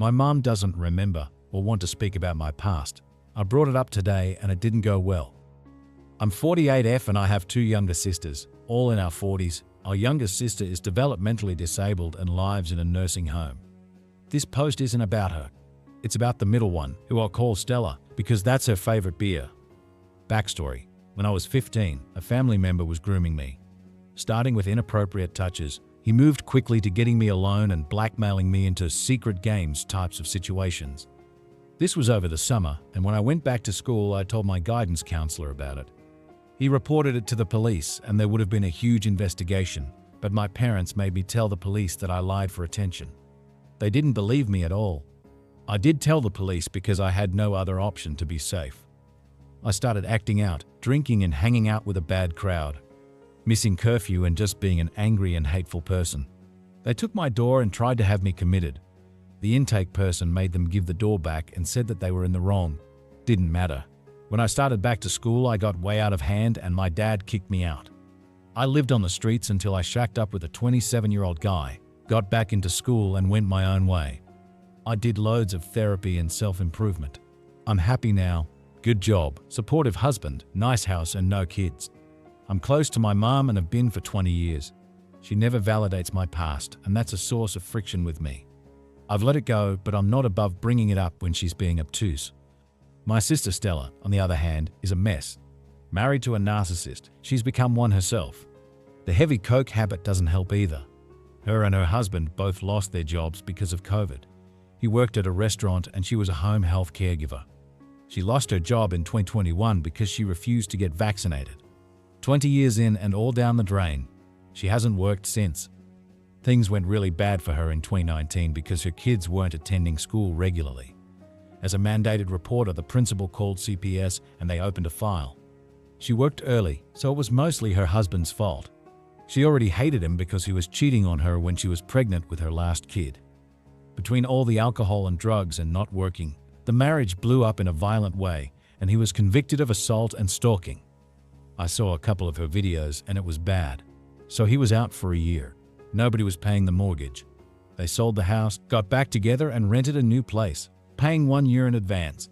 My mom doesn't remember or want to speak about my past. I brought it up today and it didn't go well. I'm 48F and I have two younger sisters, all in our 40s. Our youngest sister is developmentally disabled and lives in a nursing home. This post isn't about her. It's about the middle one, who I'll call Stella, because that's her favorite beer. Backstory. When I was 15, a family member was grooming me. Starting with inappropriate touches, he moved quickly to getting me alone and blackmailing me into secret games types of situations. This was over the summer, and when I went back to school, I told my guidance counselor about it. He reported it to the police, and there would have been a huge investigation, but my parents made me tell the police that I lied for attention. They didn't believe me at all. I did tell the police because I had no other option to be safe. I started acting out, drinking and hanging out with a bad crowd, missing curfew and just being an angry and hateful person. They took my door and tried to have me committed. The intake person made them give the door back and said that they were in the wrong. Didn't matter. When I started back to school, I got way out of hand and my dad kicked me out. I lived on the streets until I shacked up with a 27-year-old guy, got back into school and went my own way. I did loads of therapy and self-improvement. I'm happy now. Good job, supportive husband, nice house and no kids. I'm close to my mom and have been for 20 years. She never validates my past and that's a source of friction with me. I've let it go, but I'm not above bringing it up when she's being obtuse. My sister Stella, on the other hand, is a mess. Married to a narcissist, she's become one herself. The heavy coke habit doesn't help either. Her and her husband both lost their jobs because of COVID. He worked at a restaurant and she was a home health caregiver. She lost her job in 2021 because she refused to get vaccinated. 20 years in and all down the drain. She hasn't worked since. Things went really bad for her in 2019 because her kids weren't attending school regularly. As a mandated reporter, the principal called CPS and they opened a file. She worked early, so it was mostly her husband's fault. She already hated him because he was cheating on her when she was pregnant with her last kid. Between all the alcohol and drugs and not working, the marriage blew up in a violent way and he was convicted of assault and stalking. I saw a couple of her videos and it was bad. So he was out for a year. Nobody was paying the mortgage. They sold the house, got back together and rented a new place, paying 1 year in advance.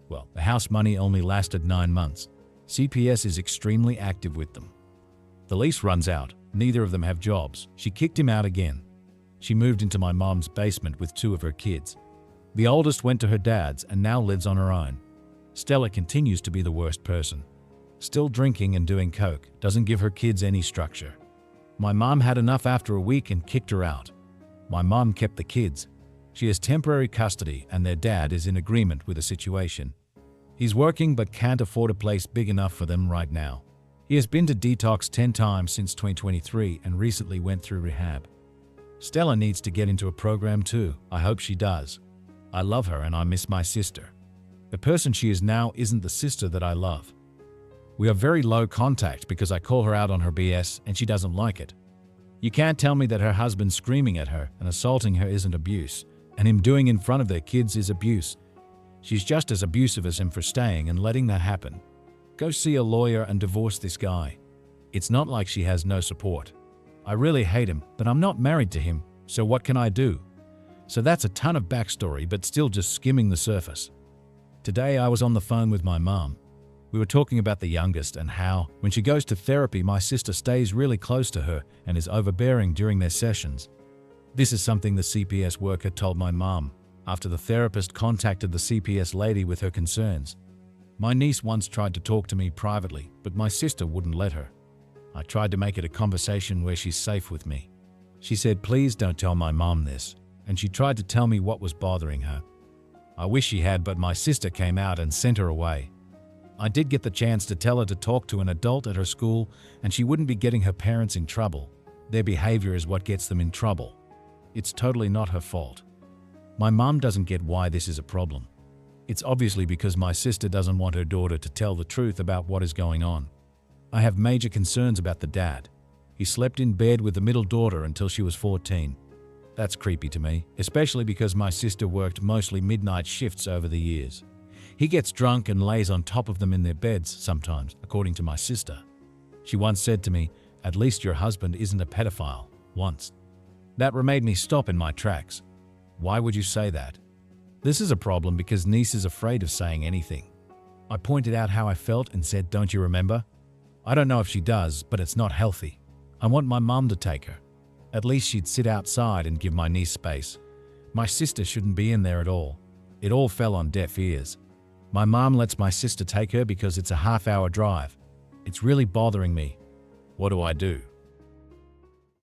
Well, the house money only lasted 9 months. CPS is extremely active with them. The lease runs out. Neither of them have jobs. She kicked him out again. She moved into my mom's basement with 2 of her kids. The oldest went to her dad's and now lives on her own. Stella continues to be the worst person. Still drinking and doing coke, doesn't give her kids any structure. My mom had enough after a week and kicked her out. My mom kept the kids. She has temporary custody and their dad is in agreement with the situation. He's working but can't afford a place big enough for them right now. He has been to detox 10 times since 2023 and recently went through rehab. Stella needs to get into a program too. I hope she does. I love her and I miss my sister. The person she is now isn't the sister that I love. We are very low contact because I call her out on her BS and she doesn't like it. You can't tell me that her husband screaming at her and assaulting her isn't abuse, and him doing in front of their kids is abuse. She's just as abusive as him for staying and letting that happen. Go see a lawyer and divorce this guy. It's not like she has no support. I really hate him, but I'm not married to him, so what can I do? So that's a ton of backstory, but still just skimming the surface. Today I was on the phone with my mom. We were talking about the youngest and how, when she goes to therapy, my sister stays really close to her and is overbearing during their sessions. This is something the CPS worker told my mom after the therapist contacted the CPS lady with her concerns. My niece once tried to talk to me privately, but my sister wouldn't let her. I tried to make it a conversation where she's safe with me. She said, "Please don't tell my mom this," and she tried to tell me what was bothering her. I wish she had, but my sister came out and sent her away. I did get the chance to tell her to talk to an adult at her school and she wouldn't be getting her parents in trouble. Their behavior is what gets them in trouble. It's totally not her fault. My mom doesn't get why this is a problem. It's obviously because my sister doesn't want her daughter to tell the truth about what is going on. I have major concerns about the dad. He slept in bed with the middle daughter until she was 14. That's creepy to me, especially because my sister worked mostly midnight shifts over the years. He gets drunk and lays on top of them in their beds sometimes, according to my sister. She once said to me, "At least your husband isn't a pedophile," once. That made me stop in my tracks. Why would you say that? This is a problem because niece is afraid of saying anything. I pointed out how I felt and said, don't you remember? I don't know if she does, but it's not healthy. I want my mum to take her. At least she'd sit outside and give my niece space. My sister shouldn't be in there at all. It all fell on deaf ears. My mom lets my sister take her because it's a half-hour drive. It's really bothering me. What do I do?